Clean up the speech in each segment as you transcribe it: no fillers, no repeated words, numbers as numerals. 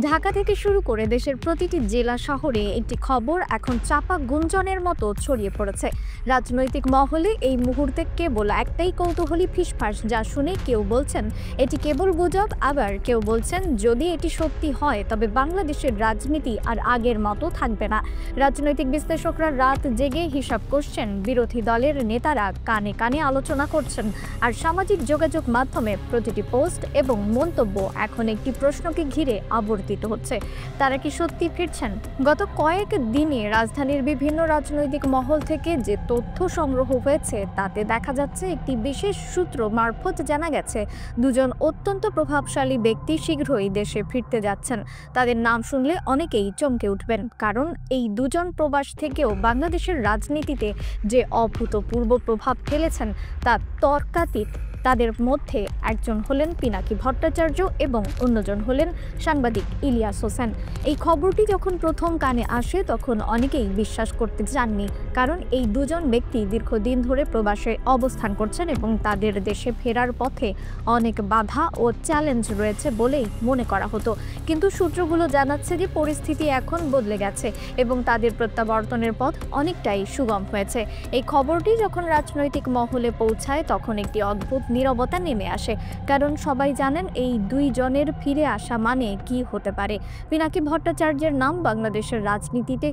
ঢাকা থেকে শুরু করে দেশের প্রতিটি জেলা শহরে একটি খবর এখন চাপা গুঞ্জনের মতো ছড়িয়ে পড়েছে। রাজনৈতিক মহলে এই মুহূর্তে কেবল একটাই কৌতূহলী ফিসফাস, যা শুনে কেউ বলছেন এটি কেবল গুজব, আবার কেউ বলছেন যদি এটি সত্যি হয় তবে বাংলাদেশের রাজনীতি আর আগের মতো থাকবে না। রাজনৈতিক বিশ্লেষকরা রাত জেগে হিসাব করছেন, বিরোধী দলের নেতারা কানে কানে আলোচনা করছেন, আর সামাজিক যোগাযোগ মাধ্যমে প্রতিটি পোস্ট এবং মন্তব্য এখন একটি প্রশ্নকে ঘিরে আবর্তিত হচ্ছে, তারা কি সত্যি ফিরছেন? গত কয়েক দিনে রাজধানীর বিভিন্ন রাজনৈতিক মহল থেকে যে তথ্য সংগ্রহ হয়েছে তাতে দেখা যাচ্ছে একটি বিশেষ সূত্র মারফত জানা গেছে দুজন অত্যন্ত প্রভাবশালী ব্যক্তি শীঘ্রই দেশে ফিরতে যাচ্ছেন। তাদের নাম শুনলে অনেকেই চমকে উঠবেন, কারণ এই দুজন প্রবাস থেকেও বাংলাদেশের রাজনীতিতে যে অভূতপূর্ব প্রভাব ফেলেছেন তা তর্কাতীত। তাদের মধ্যে একজন হলেন পিনাকি ভট্টাচার্য এবং অন্যজন হলেন সাংবাদিক ইলিয়াস হোসেন। এই খবরটি যখন প্রথম কানে আসে তখন অনেকেই বিশ্বাস করতে চাননি, কারণ এই দুজন ব্যক্তি দীর্ঘদিন ধরে প্রবাসে অবস্থান করছেন এবং তাদের দেশে ফেরার পথে অনেক বাধা ও চ্যালেঞ্জ রয়েছে বলেই মনে করা হতো। কিন্তু সূত্রগুলো জানাচ্ছে যে পরিস্থিতি এখন বদলে গেছে এবং তাদের প্রত্যাবর্তনের পথ অনেকটাই সুগম হয়েছে। এই খবরটি যখন রাজনৈতিক মহলে পৌঁছায় তখন একটি অদ্ভুত নীরবতা নেমে আসে, কারণ সবাই জানেন এই দুই জনের ফিরে আসা মানে কি হতে পারে। পিনাকি ভট্টাচার্যের নাম বাংলাদেশের রাজনীতিতে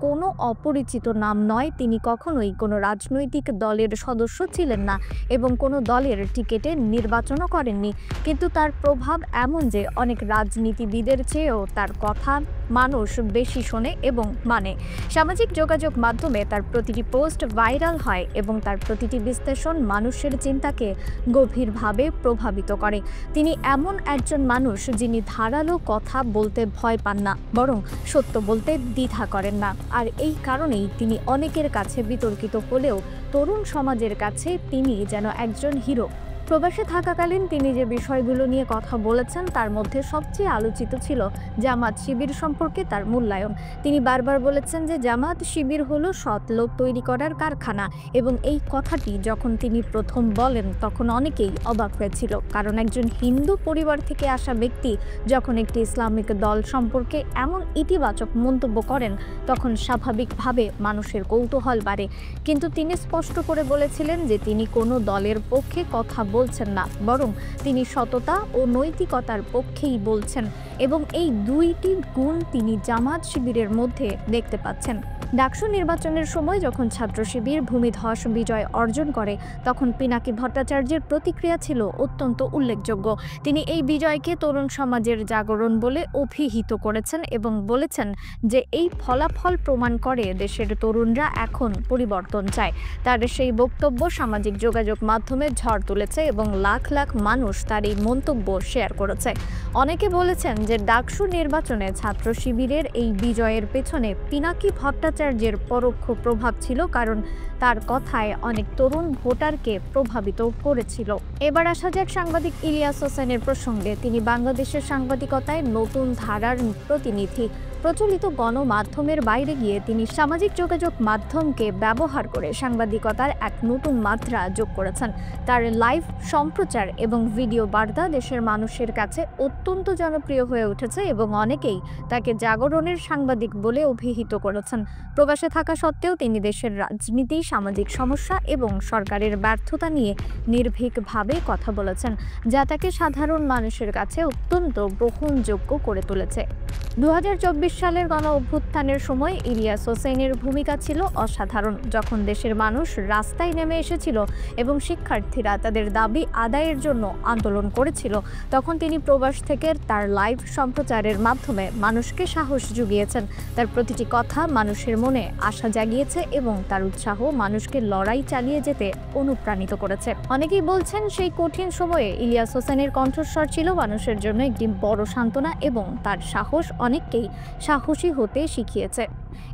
কোনো অপরিচিত নাম নয়। তিনি কখনোই কোনো রাজনৈতিক দলের সদস্য ছিলেন না এবং কোনো দলের টিকিটে নির্বাচনও করেননি, কিন্তু তার প্রভাব এমন যে অনেক রাজনীতিবিদের চেয়েও তার কথা মানুষ বেশি শোনে এবং মানে। সামাজিক যোগাযোগ মাধ্যমে তার প্রতিটি পোস্ট ভাইরাল হয় এবং তার প্রতিটি বিশ্লেষণ মানুষের চিন্তাকে গভীরভাবে প্রভাবিত করে। তিনি এমন একজন মানুষ যিনি ধারালো কথা বলতে ভয় পান না, বরং সত্য বলতে দ্বিধা করেন না, আর এই কারণেই তিনি অনেকের কাছে বিতর্কিত হলেও তরুণ সমাজের কাছে তিনি যেন একজন হিরো। প্রবাসে থাকাকালীন তিনি যে বিষয়গুলো নিয়ে কথা বলেছেন তার মধ্যে সবচেয়ে আলোচিত ছিল জামাত শিবির সম্পর্কে তার মূল্যায়ন। তিনি বারবার বলেছেন যে জামাত শিবির হলো সৎ লোক তৈরি করার কারখানা, এবং এই কথাটি যখন তিনি প্রথম বলেন তখন অনেকেই অবাক হয়েছিল, কারণ একজন হিন্দু পরিবার থেকে আসা ব্যক্তি যখন একটি ইসলামিক দল সম্পর্কে এমন ইতিবাচক মন্তব্য করেন তখন স্বাভাবিকভাবে মানুষের কৌতূহল বাড়ে। কিন্তু তিনি স্পষ্ট করে বলেছিলেন যে তিনি কোনো দলের পক্ষে কথা বলছেন না, বরং তিনি সততা ও নৈতিকতার পক্ষেই বলছেন, এবং এই দুইটি গুণ তিনি জামাত শিবিরের মধ্যে দেখতে পাচ্ছেন। ডাকসু নির্বাচনের সময় যখন ছাত্র শিবির ভূমিধস বিজয় অর্জন করে তখন পিনাকি ভট্টাচার্যের প্রতিক্রিয়া ছিল অত্যন্ত উল্লেখযোগ্য। তিনি এই বিজয়কে তরুণ সমাজের জাগরণ বলে অভিহিত করেছেন এবং বলেছেন যে এই ফলাফল প্রমাণ করে দেশের তরুণরা এখন পরিবর্তন চায়। তার সেই বক্তব্য সামাজিক যোগাযোগ মাধ্যমে ঝড় তুলেছে এবং লাখ লাখ মানুষ তার এই মন্তব্য শেয়ার করেছে। অনেকে বলেছেন যে ডাকসু নির্বাচনে ছাত্র শিবিরের এই বিজয়ের পেছনে পিনাকি ভট্টাচার্যের পরোক্ষ প্রভাব ছিল, কারণ তার কথায় অনেক তরুণ ভোটারকে প্রভাবিত করেছিল। এবার আসা যাক সাংবাদিক ইলিয়াস হোসেনের প্রসঙ্গে। তিনি বাংলাদেশের সাংবাদিকতায় নতুন ধারার প্রতিনিধি। প্রচলিত গণমাধ্যমের বাইরে গিয়ে তিনি সামাজিক যোগাযোগ মাধ্যমকে ব্যবহার করে সাংবাদিকতার এক নতুন মাত্রা যোগ করেছেন। তার লাইভ সম্প্রচার এবং ভিডিও বার্তা দেশের মানুষের কাছে অত্যন্ত জনপ্রিয় হয়ে উঠেছে এবং অনেকেই তাকে জাগরণের সাংবাদিক বলে অভিহিত করেছেন। প্রবাসে থাকা সত্ত্বেও তিনি দেশের রাজনীতি, সামাজিক সমস্যা এবং সরকারের ব্যর্থতা নিয়ে নির্ভীকভাবে কথা বলেছেন, যা তাকে সাধারণ মানুষের কাছে অত্যন্ত গ্রহণযোগ্য করে তুলেছে। 2024 সালের গণ অভ্যুত্থানের সময় ইলিয়াস হোসেনের ভূমিকা ছিল অসাধারণ। যখন দেশের মানুষ রাস্তায় নেমে এসেছিল এবং শিক্ষার্থীরা তাদের দাবি আদায়ের জন্য আন্দোলন করেছিল, তখন তিনি প্রবাস থেকে তার লাইভ সম্প্রচারের মাধ্যমে মানুষকে সাহস জুগিয়েছেন। তার প্রতিটি কথা মানুষের মনে আশা জাগিয়েছে এবং তার উৎসাহ মানুষকে লড়াই চালিয়ে যেতে অনুপ্রাণিত করেছে। অনেকেই বলছেন সেই কঠিন সময়ে ইলিয়াস হোসেনের কণ্ঠস্বর ছিল মানুষের জন্য একটি বড় সান্ত্বনা এবং তার সাহস অনেককেই সাহসী হতে শিখিয়েছে।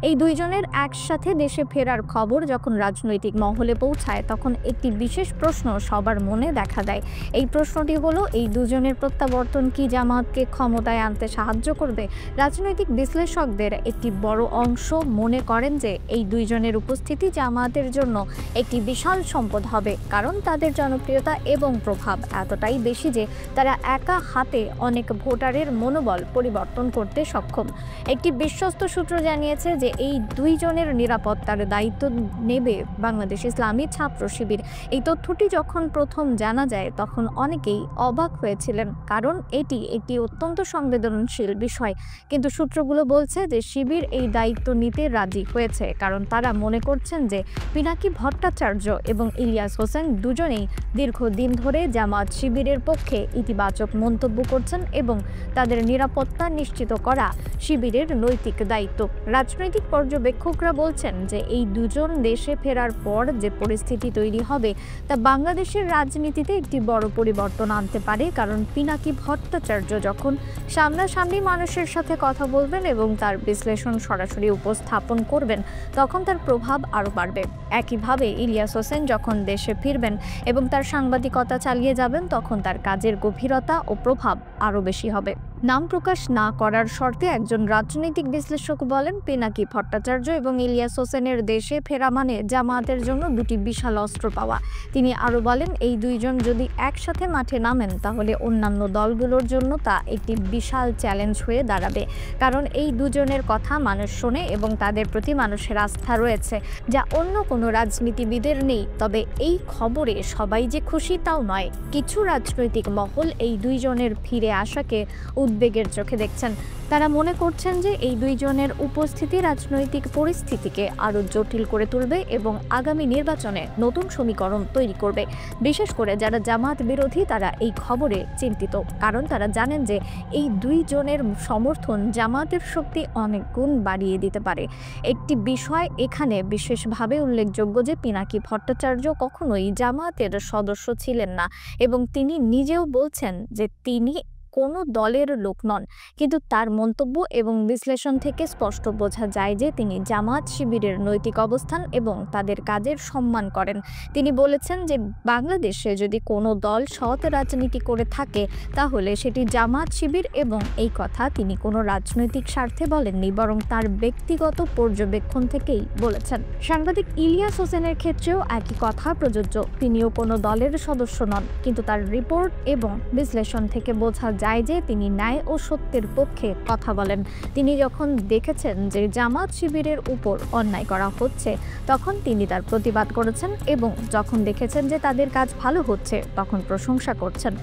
এই দুইজনের একসাথে দেশে ফেরার খবর যখন রাজনৈতিক মহলে পৌঁছায় তখন একটি বিশেষ প্রশ্ন সবার মনে দেখা দেয়। এই প্রশ্নটি হলো, এই দুজনের প্রত্যাবর্তন কি জামাতকে ক্ষমতায় আনতে সাহায্য করবে? রাজনৈতিক বিশ্লেষকদের একটি বড় অংশ মনে করেন যে এই দুইজনের উপস্থিতি জামাতের জন্য একটি বিশাল সম্পদ হবে, কারণ তাদের জনপ্রিয়তা এবং প্রভাব এতটাই বেশি যে তারা একা হাতে অনেক ভোটারের মনোবল পরিবর্তন করতে সক্ষম। একটি বিশ্বস্ত সূত্র জানিয়েছে যে এই দুইজনের নিরাপত্তার দায়িত্ব নেবে বাংলাদেশ ইসলামী ছাত্র শিবির। এই তথ্যটি যখন প্রথম জানা যায় তখন অনেকেই অবাক হয়েছিলেন, কারণ এটি একটি অত্যন্ত সংবেদনশীল বিষয়। কিন্তু সূত্রগুলো বলছে যে শিবির এই দায়িত্ব নিতে রাজি হয়েছে, কারণ তারা মনে করছেন যে পিনাকি ভট্টাচার্য এবং ইলিয়াস হোসেন দুজনেই দীর্ঘদিন ধরে জামাত শিবিরের পক্ষে ইতিবাচক মন্তব্য করছেন এবং তাদের নিরাপত্তা নিশ্চিত করা শিবিরের নৈতিক দায়িত্ব। রাজনৈতিক পর্যবেক্ষকরা বলছেন যে এই দুজন দেশে ফেরার পর যে পরিস্থিতি তৈরি হবে তা বাংলাদেশের রাজনীতিতে একটি বড় পরিবর্তন আনতে পারে, কারণ পিনাকি ভট্টাচার্য যখন সামনাসামনি মানুষের সাথে কথা বলবেন এবং তার বিশ্লেষণ সরাসরি উপস্থাপন করবেন তখন তার প্রভাব আরও বাড়বে। একইভাবে ইলিয়াস হোসেন যখন দেশে ফিরবেন এবং তার সাংবাদিকতা চালিয়ে যাবেন তখন তার কাজের গভীরতা ও প্রভাব আরও বেশি হবে। নাম প্রকাশ না করার শর্তে একজন রাজনৈতিক বিশ্লেষক বলেন, পিনাকি ভট্টাচার্য এবং ইলিয়াস হোসেনের দেশে ফেরা মানে জামায়াতের জন্য দুটি বিশাল অস্ত্র পাওয়া। তিনি আরও বলেন, এই দুইজন যদি একসাথে মাঠে নামেন তাহলে অন্যান্য দলগুলোর জন্য তা একটি বিশাল চ্যালেঞ্জ হয়ে দাঁড়াবে, কারণ এই দুজনের কথা মানুষ শোনে এবং তাদের প্রতি মানুষের আস্থা রয়েছে, যা অন্য কোনো রাজনীতিবিদের নেই। তবে এই খবরে সবাই যে খুশি তাও নয়। কিছু রাজনৈতিক মহল এই দুইজনের ফিরে আসাকে উদ্বেগের চোখে দেখছেন। তারা মনে করছেন যে এই দুইজনের উপস্থিতি রাজনৈতিক পরিস্থিতিকে আরও জটিল করে তুলবে এবং আগামী নির্বাচনে নতুন সমীকরণ তৈরি করবে। বিশেষ করে যারা জামাত বিরোধী তারা এই খবরে চিন্তিত, কারণ তারা জানেন যে এই দুইজনের সমর্থন জামাতের শক্তি অনেক গুণ বাড়িয়ে দিতে পারে। একটি বিষয় এখানে বিশেষভাবে উল্লেখযোগ্য যে পিনাকি ভট্টাচার্য কখনোই জামাতের সদস্য ছিলেন না এবং তিনি নিজেও বলছেন যে তিনি কোনো দলের লোক নন, কিন্তু তার মন্তব্য এবং বিশ্লেষণ থেকে স্পষ্ট বোঝা যায় যে তিনি জামাত শিবিরের নৈতিক অবস্থান এবং তাদের কাজের সম্মান করেন। তিনি বলেছেন যে বাংলাদেশে যদি কোনো দল সৎ রাজনীতি করে থাকে তাহলে সেটি জামাত শিবির, এবং এই কথা তিনি কোনো রাজনৈতিক স্বার্থে বলেননি, বরং তার ব্যক্তিগত পর্যবেক্ষণ থেকেই বলেছেন। সাংবাদিক ইলিয়াস হোসেনের ক্ষেত্রেও একই কথা প্রযোজ্য। তিনিও কোনো দলের সদস্য নন, কিন্তু তার রিপোর্ট এবং বিশ্লেষণ থেকে বোঝা যায় যে তিনি ন্যায় ও সত্যের পক্ষে কথা বলেন। তিনি যখন দেখেছেন যে জামাত শিবিরের উপর অন্যায় করা হচ্ছে তখন তিনি তার প্রতিবাদ করেছেন, এবং যখন দেখেছেন যে তাদের কাজ ভালো হচ্ছে তখন প্রশংসা করছেন।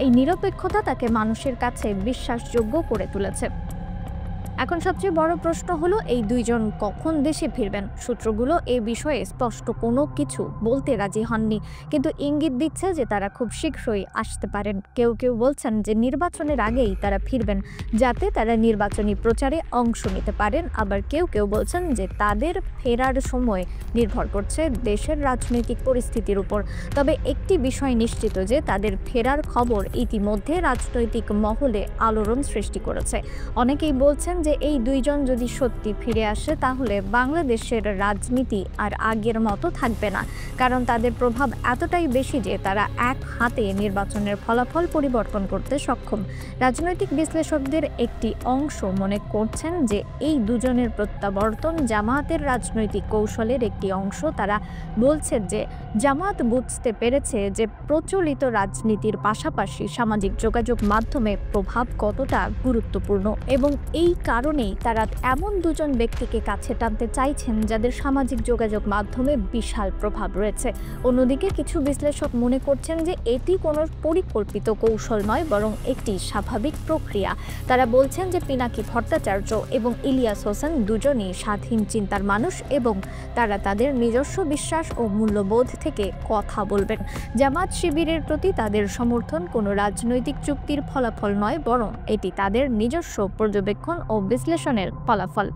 এই নিরপেক্ষতা তাকে মানুষের কাছে বিশ্বাসযোগ্য করে তুলেছে। এখন সবচেয়ে বড় প্রশ্ন হলো, এই দুইজন কখন দেশে ফিরবেন? সূত্রগুলো এ বিষয়ে স্পষ্ট কোনো কিছু বলতে রাজি হননি, কিন্তু ইঙ্গিত দিচ্ছে যে তারা খুব শীঘ্রই আসতে পারেন। কেউ কেউ বলছেন যে নির্বাচনের আগেই তারা ফিরবেন, যাতে তারা নির্বাচনী প্রচারে অংশ নিতে পারেন। আবার কেউ কেউ বলছেন যে তাদের ফেরার সময় নির্ভর করছে দেশের রাজনৈতিক পরিস্থিতির উপর। তবে একটি বিষয় নিশ্চিত যে তাদের ফেরার খবর ইতিমধ্যে রাজনৈতিক মহলে আলোড়ন সৃষ্টি করেছে। অনেকেই বলছেন যে এই দুইজন যদি সত্যি ফিরে আসে তাহলে বাংলাদেশের রাজনীতি আর আগের মতো থাকবে না, কারণ তাদের প্রভাব এতটাই বেশি যে তারা এক হাতে নির্বাচনের ফলাফল পরিবর্তন করতে সক্ষম। রাজনৈতিক বিশ্লেষকদের একটি অংশ মনে করছেন যে এই দুজনের প্রত্যাবর্তন জামায়াতের রাজনৈতিক কৌশলের একটি অংশ। তারা বলছে যে জামায়াত বুঝতে পেরেছে যে প্রচলিত রাজনীতির পাশাপাশি সামাজিক যোগাযোগ মাধ্যমে প্রভাব কতটা গুরুত্বপূর্ণ, এবং এই কারণেই তারা এমন দুজন ব্যক্তিকে কাছে টানতে চাইছেন যাদের সামাজিক যোগাযোগ মাধ্যমে বিশাল প্রভাব রয়েছে। অন্যদিকে কিছু বিশ্লেষক মনে করছেন যে এটি কোনো পরিকল্পিত কৌশল নয়, বরং একটি স্বাভাবিক প্রক্রিয়া। তারা বলছেন যে পিনাকি ভট্টাচার্য এবং ইলিয়াস হোসেন দুজনই স্বাধীন চিন্তার মানুষ এবং তারা তাদের নিজস্ব বিশ্বাস ও মূল্যবোধ থেকে কথা বলবেন। জামাত শিবিরের প্রতি তাদের সমর্থন কোনো রাজনৈতিক চুক্তির ফলাফল নয়, বরং এটি তাদের নিজস্ব পর্যবেক্ষণ ও বিশ্লেষণের ফলাফল।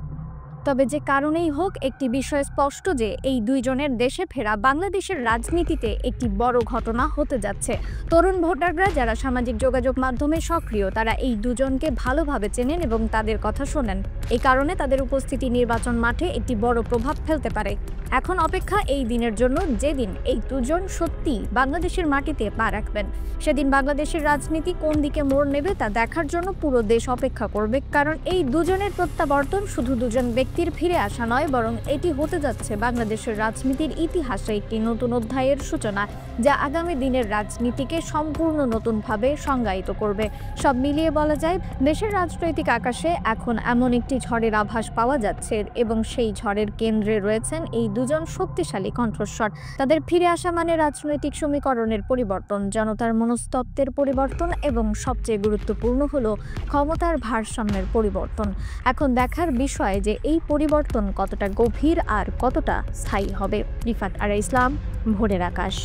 তবে যে কারণেই হোক, একটি বিষয় স্পষ্ট যে এই দুইজনের দেশে ফেরা বাংলাদেশের রাজনীতিতে একটি বড় ঘটনা হতে যাচ্ছে। তরুণ ভোটাররা যারা সামাজিক যোগাযোগ মাধ্যমে সক্রিয় তারা এই দুজনকে ভালোভাবে চেনেন এবং তাদের কথা শোনেন। এই কারণে তাদের উপস্থিতি নির্বাচন মাঠে একটি বড় প্রভাব ফেলতে পারে। এখন অপেক্ষা এই দিনের জন্য, যেদিন এই দুজন সত্যি বাংলাদেশের মাটিতে পা রাখবেন। সেদিন বাংলাদেশের রাজনীতি কোন দিকে মোড় নেবে তা দেখার জন্য পুরো দেশ অপেক্ষা করবে, কারণ এই দুজনের প্রত্যাবর্তন শুধু দুজন ব্যক্তির ফিরে আসা নয়, বরং এটি হতে যাচ্ছে বাংলাদেশের রাজনীতির ইতিহাসে একটি নতুন অধ্যায়ের সূচনা, যা আগামী দিনের রাজনীতিকে সম্পূর্ণ নতুনভাবে সংজ্ঞায়িত করবে। সব মিলিয়ে বলা যায়, দেশের রাজনৈতিক আকাশে এখন এমন একটি ঝড়ের আভাস পাওয়া যাচ্ছে, এবং সেই ঝড়ের কেন্দ্রে রয়েছেন এই দুজন শক্তিশালী কণ্ঠস্বর। তাদের ফিরে আসা মানে রাজনৈতিক সমীকরণের পরিবর্তন, জনতার মনস্তত্ত্বের পরিবর্তন, এবং সবচেয়ে গুরুত্বপূর্ণ হলো ক্ষমতার ভারসাম্যের পরিবর্তন। এখন দেখার বিষয় যে এই পরিবর্তন কতটা গভীর আর কতটা স্থায়ী হবে। রিফাত আরা ইসলাম, ভোরের আকাশ।